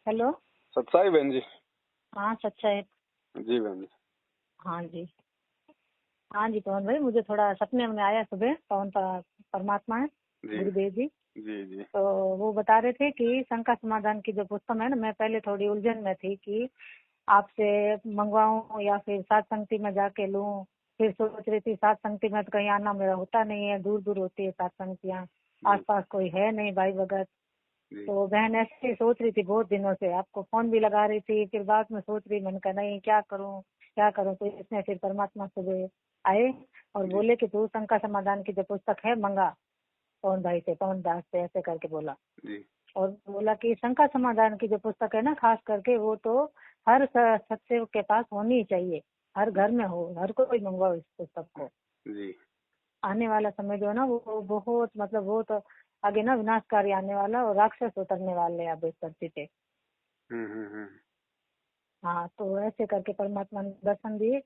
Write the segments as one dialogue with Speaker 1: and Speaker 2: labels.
Speaker 1: Hello.
Speaker 2: सच्चाई बहन जी।
Speaker 1: हाँ सच्चा है।
Speaker 2: जी बहन जी।
Speaker 1: हाँ जी। हाँ जी पवन भाई, मुझे थोड़ा सपने में आया सुबह। पवन परमात्मा है,
Speaker 2: जी
Speaker 1: गुरुदेव जी।
Speaker 2: जी जी।
Speaker 1: तो वो बता रहे थे कि शंका समाधान की जो पुस्तक है ना, मैं पहले थोड़ी उलझन में थी कि आपसे मंगवाऊं या फिर सात संगति में जाके लूं। फिर सोच रही थी सात संगति में तो कहीं आना मेरा होता नहीं है, दूर दूर होती है सात संगतियाँ,
Speaker 2: जी
Speaker 1: आसपास कोई है नहीं भाई भगत।
Speaker 2: जी।
Speaker 1: तो बहन ऐसे ही सोच रही थी बहुत दिनों से, आपको फोन भी लगा रही थी, फिर बाद में सोच रही, मैंने कहा नहीं क्या करूं क्या करूं। तो इसने फिर परमात्मा सुबह आए और
Speaker 2: जी
Speaker 1: बोले कि तू शंका समाधान की जो पुस्तक है मंगा पवन भाई से, पवन दास से, ऐसे करके बोला।
Speaker 2: जी।
Speaker 1: और बोला कि शंका समाधान की जो पुस्तक है ना, खास करके वो तो हर सत्य के पास होनी ही चाहिए, हर घर में हो, हर कोई मंगवाओ इस पुस्तक को।
Speaker 2: जी।
Speaker 1: आने वाला समय जो है ना वो बहुत मतलब बहुत आगे ना विनाशकारी आने वाला, और राक्षस उतरने वाले हैं अब इस धरती पे।
Speaker 2: हम्म।
Speaker 1: हाँ, तो ऐसे करके परमात्मा ने दर्शन दिए।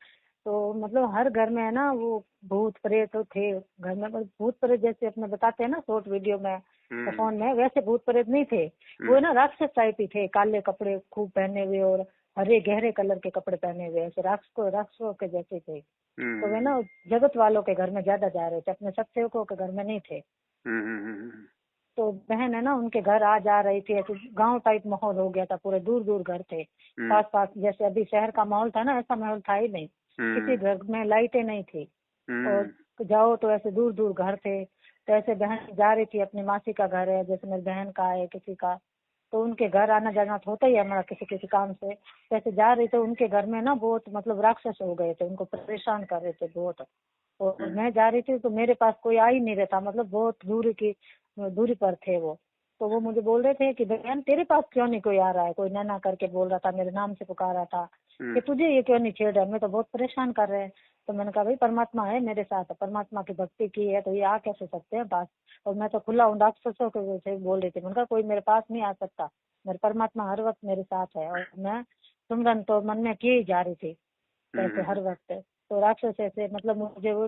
Speaker 1: तो मतलब हर घर में है ना वो भूत प्रेत तो थे घर में, पर भूत प्रेत जैसे अपने बताते हैं ना शॉर्ट वीडियो में या फोन में, वैसे भूत प्रेत नहीं थे। वो है ना राक्षस टाइप ही थे, काले कपड़े खूब पहने हुए और हरे गहरे कलर के कपड़े पहने हुए, ऐसे राक्षसों के जैसे थे। तो वे ना जगत वालों के घर में ज्यादा जा रहे थे, अपने सत्सेवकों के घर में नहीं थे। तो बहन है ना उनके घर आ जा रही थी, ऐसे गांव टाइप माहौल हो गया था, पूरे दूर दूर घर थे पास पास, जैसे अभी शहर का माहौल था ना ऐसा माहौल था ही नहीं। किसी घर में लाइटें नहीं थी, और जाओ तो ऐसे दूर दूर घर थे। तो ऐसे बहन जा रही थी, अपनी मासी का घर है, जैसे मेरी बहन का है किसी का, तो उनके घर आना जाना तो होता ही है हमारा किसी किसी काम से। तो ऐसे जा रही थे, उनके घर में ना बहुत मतलब राक्षस हो गए थे, उनको परेशान कर रहे थे बहुत। और मैं जा रही थी तो मेरे पास कोई आ ही नहीं रहता, मतलब बहुत दूरी पर थे वो। तो वो मुझे बोल रहे थे कि बहन तेरे पास क्यों नहीं कोई आ रहा है, कोई नैना करके बोल रहा था, मेरे नाम से पुकार रहा था कि तुझे ये क्यों नहीं छेड़ रहा है, हमें तो बहुत परेशान कर रहे हैं। तो मैंने कहा भाई परमात्मा है मेरे साथ, परमात्मा की भक्ति की है तो ये आ कैसे सकते हैं पास। और मैं तो खुला हूँ, राक्षसों के वजह से बोल रही थी, मैंने कहा कोई मेरे पास नहीं आ सकता, मेरे परमात्मा हर वक्त मेरे साथ है। और मैं सुमरन तो मन में किए ही जा रही थी ऐसे हर वक्त। तो राक्षस ऐसे मतलब मुझे वो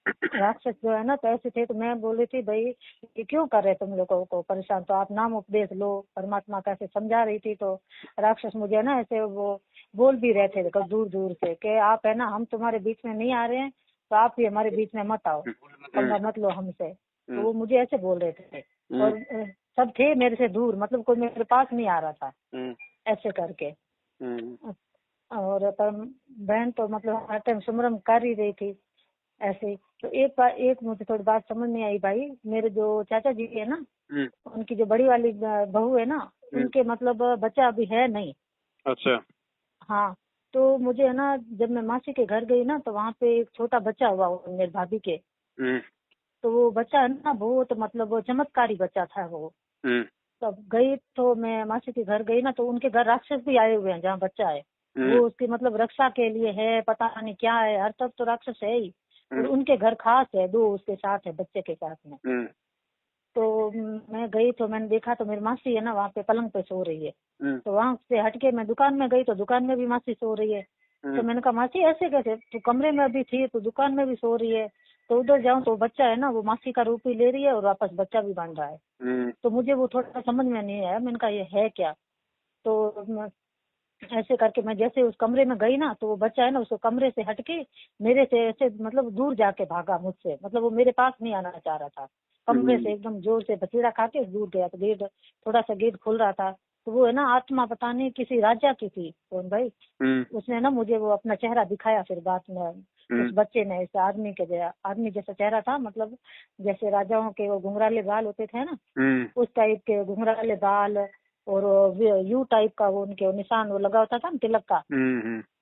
Speaker 1: राक्षस जो है ना तो ऐसे थे। तो मैं बोल रही थी भाई ये क्यों कर रहे तुम लोगों को परेशान, तो आप नाम उपदेश लो, परमात्मा कैसे समझा रही थी। तो राक्षस मुझे ना ऐसे वो बोल भी रहे थे दूर दूर से कि आप है ना हम तुम्हारे बीच में नहीं आ रहे हैं, तो आप भी हमारे बीच में मत आओ, पंगा मत लो हमसे। तो वो मुझे ऐसे बोल रहे थे। और सब थे मेरे से दूर, मतलब कोई मेरे पास नहीं आ रहा था ऐसे करके। और पर बहन तो मतलब हर टाइम सुमरन कर ही रही थी ऐसे ही। तो एक मुझे थोड़ी बात समझ नहीं आई भाई, मेरे जो चाचा जी है ना, उनकी जो बड़ी वाली बहू है ना, उनके मतलब बच्चा अभी है नहीं।
Speaker 2: अच्छा।
Speaker 1: हाँ, तो मुझे है ना जब मैं मासी के घर गई ना तो वहाँ पे एक छोटा बच्चा हुआ मेरे भाभी के। तो वो बच्चा है ना बहुत मतलब वो चमत्कारी बच्चा था वो। तब गई तो मैं मासी के घर गई ना, तो उनके घर राक्षस भी आए हुए हैं जहाँ बच्चा है। वो उसकी मतलब रक्षा के लिए है, पता नहीं क्या है, हर तरफ तो राक्षस है ही। और उनके घर खास है, दो उसके साथ है, बच्चे के साथ में। तो मैं गई तो मैंने देखा तो मेरी मासी है ना वहाँ पे पलंग पे सो रही है। तो वहाँ से हटके मैं दुकान में गई तो दुकान में भी मासी सो रही है। तो मैंने कहा मासी ऐसे कैसे, तो कमरे में अभी थी तो दुकान में भी सो रही है। तो उधर जाऊँ तो बच्चा है ना वो मासी का रूप ही ले रही है और वापस बच्चा भी बन रहा है। तो मुझे वो थोड़ा समझ में नहीं आया, मैंने कहा ये है क्या। तो ऐसे करके मैं जैसे उस कमरे में गई ना तो वो बच्चा है ना उसको कमरे से हटके मेरे से ऐसे मतलब दूर जाके भागा मुझसे, मतलब वो मेरे पास नहीं आना चाह रहा था। कमरे से एकदम जोर से बचीड़ा खा के दूर गया। तो गेट थोड़ा सा गेट खुल रहा था, तो वो है ना आत्मा पता नहीं किसी राजा की थी कौन भाई। उसने ना मुझे वो अपना चेहरा दिखाया फिर बाद में। उस बच्चे ने ऐसे आदमी जैसा चेहरा था, मतलब जैसे राजाओं के वो घुंघराले बाल होते थे ना, उस टाइप के घुंघराले बाल। और यू टाइप का वो उनके निशान वो लगा होता था ना तिलक का,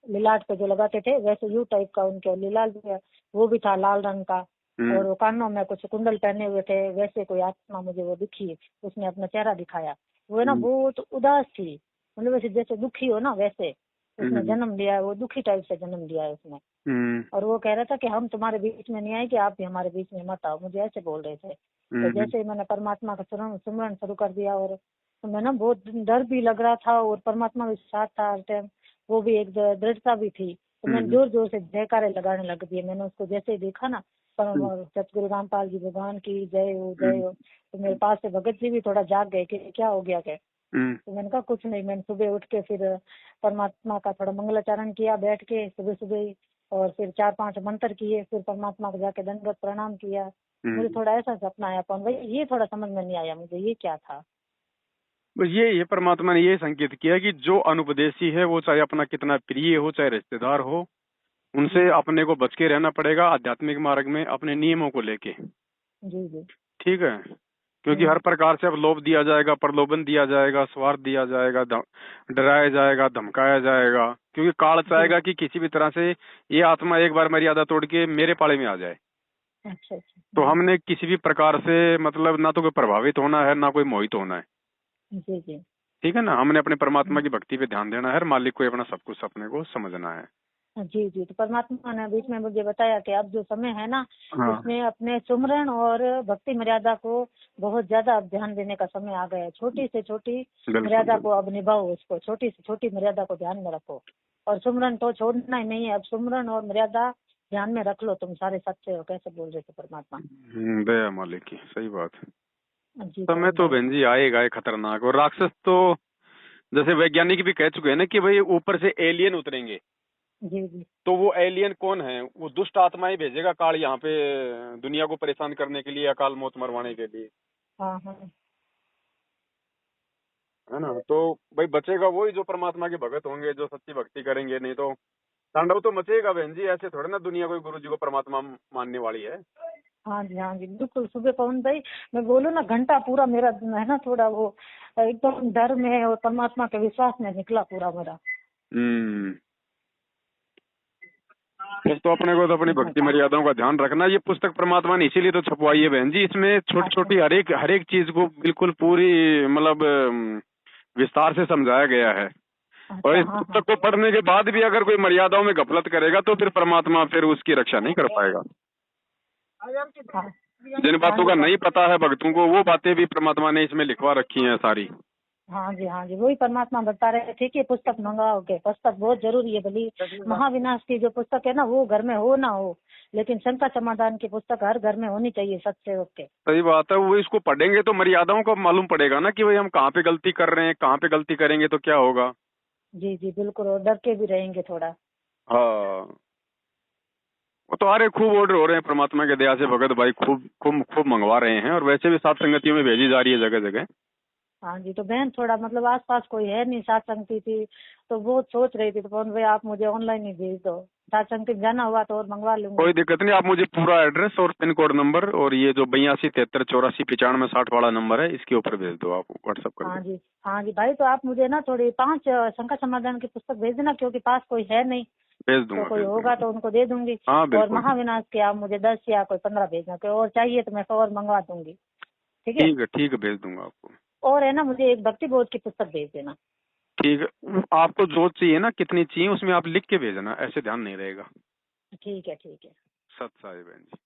Speaker 1: लिलाट पे जो लगाते थे वैसे यू टाइप का उनके लिलाट वो भी था लाल रंग का। और वो कानों में कुछ कुंडल पहने हुए थे, वैसे कोई आत्मा मुझे वो दिखी। उसने अपना चेहरा दिखाया, वो है ना बहुत उदास थी, मतलब वैसे जैसे दुखी हो ना वैसे उसने जन्म लिया है, वो दुखी टाइप से जन्म लिया है उसने। और वो कह रहा था कि हम तुम्हारे बीच में नहीं आएंगे, आप भी हमारे बीच में मत आओ, मुझे ऐसे बोल रहे थे। तो जैसे ही मैंने परमात्मा का सुमरन शुरू कर दिया, और तो मैं ना बहुत डर भी लग रहा था और परमात्मा भी साथ था हर टाइम, वो भी एक दृढ़ता भी थी। तो मैंने जोर जोर से जयकारे लगाने लग दिए। मैंने उसको जैसे ही देखा ना, सतगुरु रामपाल जी भगवान की जय हो जय हो। तो मेरे पास से भगत जी भी थोड़ा जाग गए कि क्या हो गया क्या। तो मैंने कहा कुछ नहीं, मैंने सुबह उठ के फिर परमात्मा का थोड़ा मंगलाचरण किया बैठ के सुबह सुबह ही, और फिर 4-5 मंत्र किए, फिर परमात्मा को जाके दंडवत प्रणाम किया। मुझे थोड़ा ऐसा सपना आया कौन भाई, ये थोड़ा समझ में नहीं आया मुझे ये क्या था।
Speaker 2: बस ये परमात्मा ने ये संकेत किया कि जो अनुपदेशी है वो चाहे अपना कितना प्रिय हो चाहे रिश्तेदार हो, उनसे अपने को बच के रहना पड़ेगा आध्यात्मिक मार्ग में अपने नियमों को लेके।
Speaker 1: जी जी।
Speaker 2: ठीक है, क्योंकि हर प्रकार से अब लोभ दिया जाएगा, प्रलोभन दिया जाएगा, स्वार्थ दिया जाएगा, डराया जाएगा, धमकाया जाएगा, क्योंकि काल चाहेगा कि किसी भी तरह से ये आत्मा एक बार मर्यादा तोड़ के मेरे पाले में आ जाए।
Speaker 1: अच्छा अच्छा।
Speaker 2: तो हमने किसी भी प्रकार से मतलब ना तो कोई प्रभावित होना है ना कोई मोहित होना है।
Speaker 1: जी जी।
Speaker 2: ठीक है ना, हमने अपने परमात्मा की भक्ति पे ध्यान देना है, मालिक को अपना सब कुछ अपने को समझना है।
Speaker 1: जी जी। तो परमात्मा ने बीच में मुझे बताया कि अब जो समय है ना,
Speaker 2: हाँ।
Speaker 1: इसमें अपने सुमरन और भक्ति मर्यादा को बहुत ज्यादा अब ध्यान देने का समय आ गया है। छोटी से छोटी मर्यादा को अब निभाओ, उसको छोटी से छोटी मर्यादा को ध्यान में रखो, और सुमरन तो छोड़ना ही नहीं है। अब सुमरन और मर्यादा ध्यान में रख लो, तुम सारे सच्चे हो। कैसे बोल रहे थे परमात्मा।
Speaker 2: दया मालिक की, सही बात है।
Speaker 1: जी
Speaker 2: समय तो बहन जी आएगा खतरनाक, और राक्षस तो जैसे वैज्ञानिक भी कह चुके हैं ना कि भाई ऊपर से एलियन उतरेंगे।
Speaker 1: जी जी।
Speaker 2: तो वो एलियन कौन है? वो दुष्ट आत्माएं भेजेगा काल यहाँ पे दुनिया को परेशान करने के लिए, अकाल मौत मरवाने के लिए।
Speaker 1: हाँ हाँ।
Speaker 2: है ना, तो भाई बचेगा वही जो परमात्मा के भगत होंगे, जो सच्ची भक्ति करेंगे, नहीं तो तांडव तो मचेगा बहन जी। ऐसे थोड़े ना दुनिया कोई गुरु जी को परमात्मा मानने वाली है।
Speaker 1: हाँ जी बिल्कुल। सुबह पवन भाई मैं बोलूँ ना, घंटा पूरा मेरा है ना थोड़ा वो एकदम डर में और परमात्मा के विश्वास में निकला पूरा मेरा।
Speaker 2: बस तो अपने को तो अपनी भक्ति मर्यादाओं का ध्यान रखना। ये पुस्तक परमात्मा ने इसीलिए तो छपवाई है बहन जी। इसमें छोटी छोटी हर एक चीज को बिल्कुल पूरी मतलब विस्तार से समझाया गया है। और इस पुस्तक को पढ़ने के बाद भी अगर कोई मर्यादाओं में गफलत करेगा तो फिर परमात्मा फिर उसकी रक्षा नहीं कर पाएगा। जिन बातों का नहीं पता है भक्तों को, वो बातें भी परमात्मा ने इसमें लिखवा रखी हैं सारी।
Speaker 1: हाँ जी वही परमात्मा बता रहे थे कि पुस्तक मंगाओगे। पुस्तक बहुत जरूरी है। भली महाविनाश की जो पुस्तक है ना, वो घर में हो ना हो, लेकिन शंका समाधान की पुस्तक हर घर में होनी चाहिए सच्चे के।
Speaker 2: सही बात है। वो इसको पढ़ेंगे तो मर्यादाओं का मालूम पड़ेगा ना कि भाई हम कहाँ पे गलती कर रहे हैं, कहाँ पे गलती करेंगे तो क्या होगा।
Speaker 1: जी जी बिल्कुल, और डर के भी रहेंगे थोड़ा।
Speaker 2: हाँ, वो तो अरे खूब ऑर्डर हो रहे हैं परमात्मा के दया से भगत भाई, खूब खूब खूब मंगवा रहे हैं, और वैसे भी सात संगतियों में भेजी जा रही है जगह जगह।
Speaker 1: हाँ जी। तो बहन थोड़ा मतलब आसपास कोई है नहीं, साथ संगति थी तो वो सोच रही थी, तो पवन भाई आप मुझे ऑनलाइन ही भेज दो, साथ संगति जाना हुआ तो और मंगवा लूंगी।
Speaker 2: कोई दिक्कत नहीं, आप मुझे पूरा एड्रेस और पिन कोड नंबर और ये जो 8273849560 वाला नंबर है इसके ऊपर भेज दो, आप व्हाट्सअप कर दो।
Speaker 1: हाँ जी भाई। तो आप मुझे ना थोड़ी 5 शंका समाधान की पुस्तक भेज देना, क्योंकि पास कोई है नहीं।
Speaker 2: भेज दूंगा,
Speaker 1: तो कोई होगा तो उनको दे दूंगी।
Speaker 2: हाँ,
Speaker 1: और महाविनाश के आप मुझे 10 या कोई 15 भेजना, कोई और चाहिए तो मैं और मंगवा दूंगी। ठीक है
Speaker 2: ठीक है, भेज दूंगा आपको।
Speaker 1: और है ना, मुझे एक भक्ति बोध की पुस्तक भेज देना।
Speaker 2: ठीक है, आपको जो चाहिए ना, कितनी चाहिए उसमें आप लिख के भेजना, ऐसे ध्यान नहीं रहेगा।
Speaker 1: ठीक है।
Speaker 2: सत साहिब बहन जी।